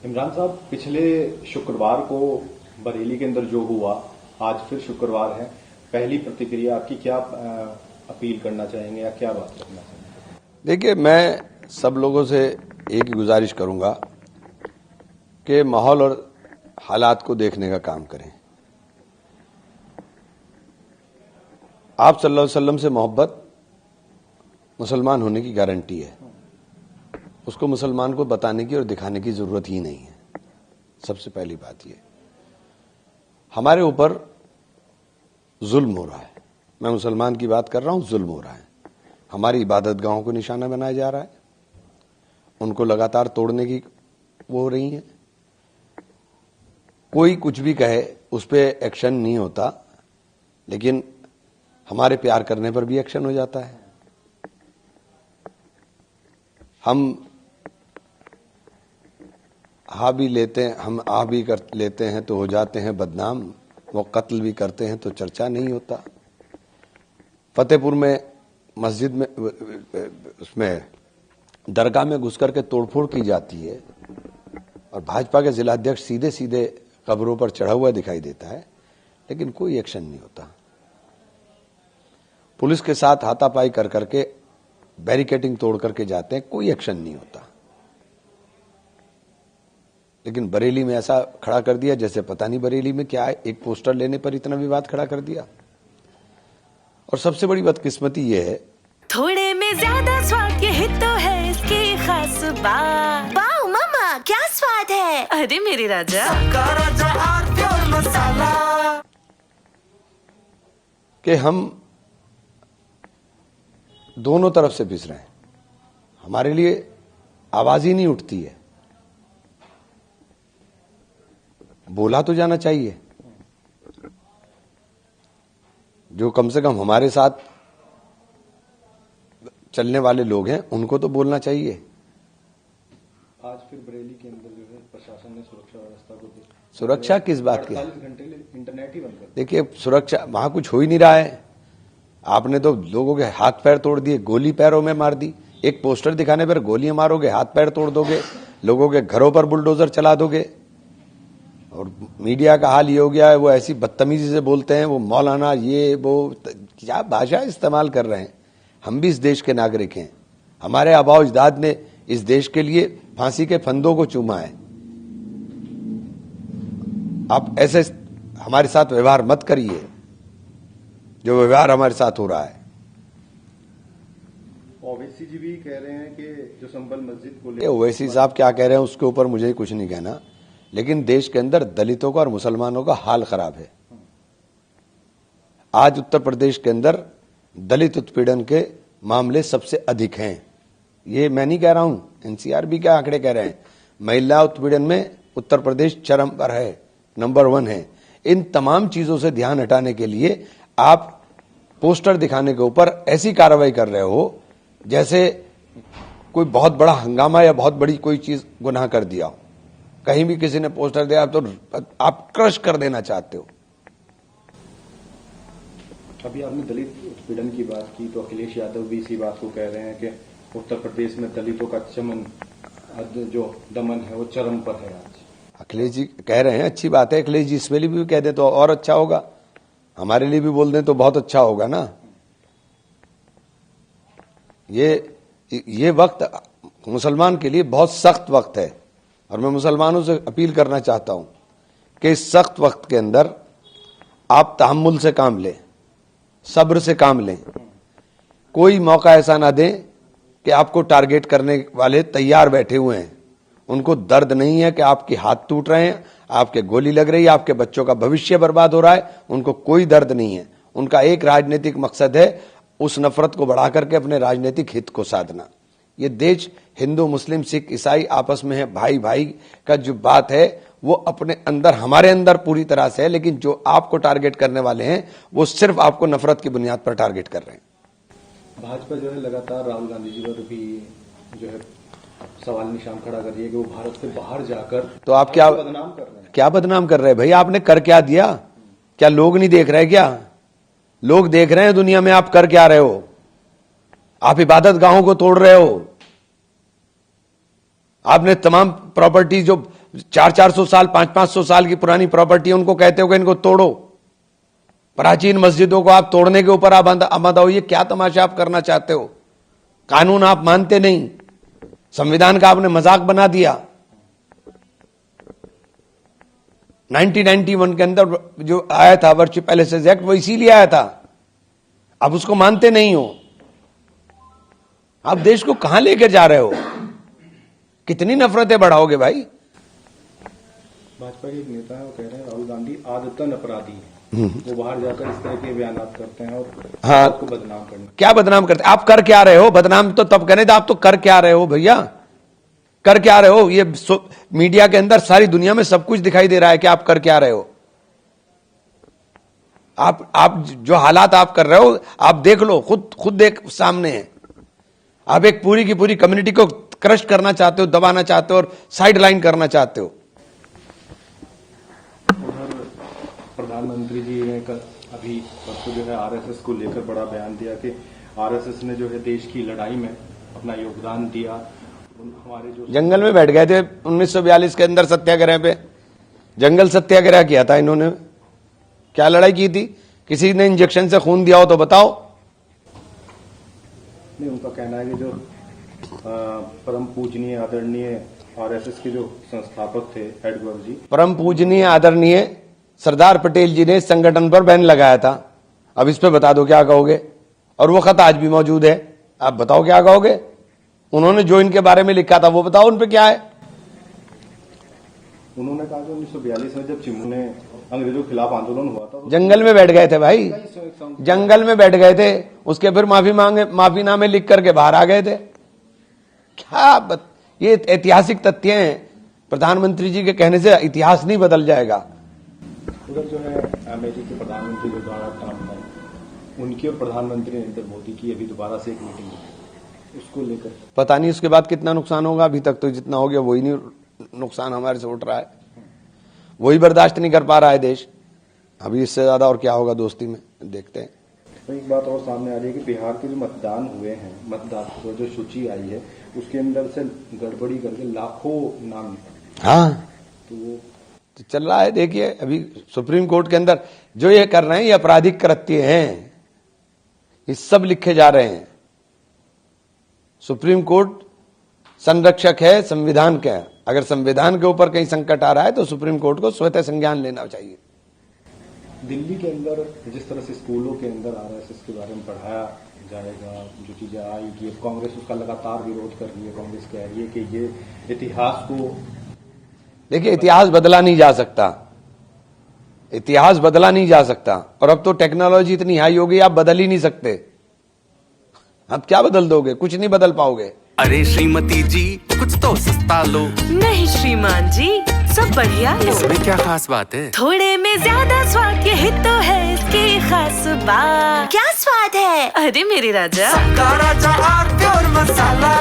इमरान साहब, पिछले शुक्रवार को बरेली के अंदर जो हुआ, आज फिर शुक्रवार है, पहली प्रतिक्रिया आपकी क्या अपील करना चाहेंगे या क्या बात रखना चाहेंगे? देखिए, मैं सब लोगों से एक ही गुजारिश करूंगा कि माहौल और हालात को देखने का काम करें। आप सल्लल्लाहु अलैहि वसल्लम से मोहब्बत मुसलमान होने की गारंटी है। उसको मुसलमान को बताने की और दिखाने की जरूरत ही नहीं है। सबसे पहली बात यह, हमारे ऊपर जुल्म हो रहा है। मैं मुसलमान की बात कर रहा हूं, जुल्म हो रहा है। हमारी इबादत गाहों को निशाना बनाया जा रहा है, उनको लगातार तोड़ने की वो हो रही है। कोई कुछ भी कहे, उस पर एक्शन नहीं होता, लेकिन हमारे प्यार करने पर भी एक्शन हो जाता है। हम आ भी लेते हैं तो हो जाते हैं बदनाम, वो कत्ल भी करते हैं तो चर्चा नहीं होता। फतेहपुर में मस्जिद में, उसमें दरगाह में घुस करके तोड़फोड़ की जाती है और भाजपा के जिलाध्यक्ष सीधे सीधे कब्रों पर चढ़ा हुआ दिखाई देता है, लेकिन कोई एक्शन नहीं होता। पुलिस के साथ हाथापाई कर करके बैरिकेडिंग तोड़ करके जाते हैं, कोई एक्शन नहीं होता। लेकिन बरेली में ऐसा खड़ा कर दिया जैसे पता नहीं बरेली में क्या है। एक पोस्टर लेने पर इतना विवाद खड़ा कर दिया। और सबसे बड़ी बदकिस्मती ये है, थोड़े में ज्यादा स्वाद ये तो है इसकी खास बात। वाओ मामा, क्या स्वाद है। अरे मेरे राजा, मसाला। कि हम दोनों तरफ से पिस रहे हैं। हमारे लिए आवाज ही नहीं उठती है। बोला तो जाना चाहिए। जो कम से कम हमारे साथ चलने वाले लोग हैं, उनको तो बोलना चाहिए। आज फिर बरेली के अंदर जो है प्रशासन ने सुरक्षा व्यवस्था को सुरक्षा किस बात की? 48 घंटे इंटरनेट ही बंद कर। देखिए, सुरक्षा वहां कुछ हो ही नहीं रहा है। आपने तो लोगों के हाथ पैर तोड़ दिए, गोली पैरों में मार दी। एक पोस्टर दिखाने पर गोलियां मारोगे, हाथ पैर तोड़ दोगे, लोगों के घरों पर बुलडोजर चला दोगे। और मीडिया का हाल ये हो गया है, वो ऐसी बदतमीजी से बोलते हैं, वो मौलाना ये वो क्या भाषा इस्तेमाल कर रहे हैं। हम भी इस देश के नागरिक हैं। हमारे आबाओ अजदाद ने इस देश के लिए फांसी के फंदों को चूमा है। आप ऐसे हमारे साथ व्यवहार मत करिए जो व्यवहार हमारे साथ हो रहा है। ओवैसी जी भी कह रहे हैं कि जो संभल मस्जिद को ले, ओवैसी साहब क्या कह रहे हैं उसके ऊपर मुझे कुछ नहीं कहना, लेकिन देश के अंदर दलितों का और मुसलमानों का हाल खराब है। आज उत्तर प्रदेश के अंदर दलित उत्पीड़न के मामले सबसे अधिक हैं। ये मैं नहीं कह रहा हूं, एनसीआर भी क्या आंकड़े कह रहे हैं। महिला उत्पीड़न में उत्तर प्रदेश चरम पर है, नंबर 1 है। इन तमाम चीजों से ध्यान हटाने के लिए आप पोस्टर दिखाने के ऊपर ऐसी कार्रवाई कर रहे हो जैसे कोई बहुत बड़ा हंगामा या बहुत बड़ी कोई चीज गुनाह कर दिया हो। कहीं भी किसी ने पोस्टर दिया तो आप क्रश कर देना चाहते हो। अभी आपने दलित उत्पीड़न की बात की, तो अखिलेश यादव भी इसी बात को कह रहे हैं कि उत्तर प्रदेश में दलितों का जो दमन है वो चरम पर है आज। अखिलेश जी कह रहे हैं, अच्छी बात है। अखिलेश जी इसमें भी कह दे तो और अच्छा होगा, हमारे लिए भी बोल दें तो बहुत अच्छा होगा ना। ये वक्त मुसलमान के लिए बहुत सख्त वक्त है और मैं मुसलमानों से अपील करना चाहता हूं कि इस सख्त वक्त के अंदर आप तहम्मुल से काम लें, सब्र से काम लें। कोई मौका ऐसा ना दें कि आपको टारगेट करने वाले तैयार बैठे हुए हैं। उनको दर्द नहीं है कि आपके हाथ टूट रहे हैं, आपके गोली लग रही है, आपके बच्चों का भविष्य बर्बाद हो रहा है। उनको कोई दर्द नहीं है। उनका एक राजनीतिक मकसद है, उस नफरत को बढ़ा करके अपने राजनीतिक हित को साधना। ये देश हिंदू मुस्लिम सिख ईसाई आपस में है, भाई भाई का जो बात है वो अपने अंदर हमारे अंदर पूरी तरह से है, लेकिन जो आपको टारगेट करने वाले हैं वो सिर्फ आपको नफरत की बुनियाद पर टारगेट कर रहे हैं। भाजपा जो है लगातार राहुल गांधी जी पर भी जो है सवाल निशान खड़ा कर रही है कि वो भारत से बाहर जाकर तो आप क्या बदनाम कर रहे हैं। क्या बदनाम कर रहे हैं भाई? आपने कर क्या दिया? क्या लोग नहीं देख रहे? क्या लोग देख रहे हैं दुनिया में आप कर क्या रहे हो? आप इबादत गाहों को तोड़ रहे हो। आपने तमाम प्रॉपर्टी जो 400 साल 500 साल की पुरानी प्रॉपर्टी, उनको कहते हो कि इनको तोड़ो। प्राचीन मस्जिदों को आप तोड़ने के ऊपर आबाद हो, ये क्या तमाशा आप करना चाहते हो? कानून आप मानते नहीं, संविधान का आपने मजाक बना दिया। 1991 के अंदर जो आया था वर्चुअल पैलेसेस एक्ट, वो इसीलिए आया था। आप उसको मानते नहीं हो। आप देश को कहां लेकर जा रहे हो? कितनी नफरतें बढ़ाओगे भाई? भाजपा के एक नेता है, वो कह रहे हैं राहुल गांधी आदतन अपराधी हैं। वो बाहर जाकर इस तरह के बयान करते हैं और हाँ, आपको बदनाम करने। क्या बदनाम करते? आप कर क्या रहे हो? बदनाम तो तब करें, तो आप तो कर क्या रहे हो भैया? कर क्या रहे हो? ये मीडिया के अंदर सारी दुनिया में सब कुछ दिखाई दे रहा है कि आप कर क्या रहे हो। आप जो हालात आप कर रहे हो, आप देख लो, खुद देख, सामने है। आप एक पूरी की पूरी कम्युनिटी को क्रश करना चाहते हो, दबाना चाहते हो और साइड लाइन करना चाहते हो। प्रधानमंत्री जी ने अभी परसों जो है आरएसएस को लेकर बड़ा बयान दिया कि आरएसएस ने जो है देश की लड़ाई में अपना योगदान दिया। हमारे जो जंगल में बैठ गए थे 1942 के अंदर सत्याग्रह पे, जंगल सत्याग्रह किया था इन्होंने। क्या लड़ाई की थी? किसी ने इंजेक्शन से खून दिया हो तो बताओ। नहीं, उनका कहना है कि जो परम पूजनीय आदरणीय आरएसएस के जो संस्थापक थे एडवर्ड जी, परम पूजनीय आदरणीय सरदार पटेल जी ने इस संगठन पर बैन लगाया था। अब इस पे बता दो क्या कहोगे? और वो खत आज भी मौजूद है, आप बताओ क्या कहोगे? उन्होंने जो इनके बारे में लिखा था वो बताओ उन पे क्या है? उन्होंने कहा कि 1942 में जब चिमू ने अंग्रेजों के खिलाफ आंदोलन हुआ था, जंगल में बैठ गए थे भाई, जंगल में बैठ गए थे, उसके फिर माफीनामे लिख करके बाहर आ गए थे। क्या ये ऐतिहासिक तथ्य हैं। प्रधानमंत्री जी के कहने से इतिहास नहीं बदल जाएगा। उधर जो है अमेरिकी प्रधानमंत्री जो डोनाल्ड ट्रंप है, उनकी और प्रधानमंत्री नरेंद्र मोदी की अभी दोबारा से एक मीटिंग हुई, उसको लेकर पता नहीं उसके बाद कितना नुकसान होगा। अभी तक तो जितना हो गया वही नहीं नुकसान हमारे से उठ रहा है, वही बर्दाश्त नहीं कर पा रहा है देश। अभी इससे ज्यादा और क्या होगा दोस्ती में, देखते हैं। तो एक बात और सामने आ रही है कि बिहार के जो मतदान हुए हैं, मतदाता जो सूची आई है, उसके अंदर से गड़बड़ी करके लाखों नाम, हाँ तो चल रहा है। देखिए अभी सुप्रीम कोर्ट के अंदर जो ये कर रहे हैं, ये आपराधिक कृत्य हैं, ये सब लिखे जा रहे हैं। सुप्रीम कोर्ट संरक्षक है संविधान का। अगर संविधान के ऊपर कहीं संकट आ रहा है तो सुप्रीम कोर्ट को स्वतः संज्ञान लेना चाहिए। दिल्ली के अंदर जिस तरह से स्कूलों के अंदर आरएसएस के बारे में पढ़ाया जाएगा, जो चीजें आई कि कांग्रेस उसका लगातार विरोध कर रही है। कांग्रेस कह रही है कि ये इतिहास को, देखिए इतिहास बदला नहीं जा सकता, इतिहास बदला नहीं जा सकता। और अब तो टेक्नोलॉजी इतनी हाई हो गई, आप बदल ही नहीं सकते। अब क्या बदल दोगे? कुछ नहीं बदल पाओगे। अरे श्रीमती जी कुछ तो सस्ता लो। नहीं श्रीमान जी, सब बढ़िया लो। इसमें क्या खास बात है? थोड़े में ज्यादा स्वाद, यही तो है इसकी खास बात। क्या स्वाद है? अरे मेरे राजा, राजा आरती और मसाला।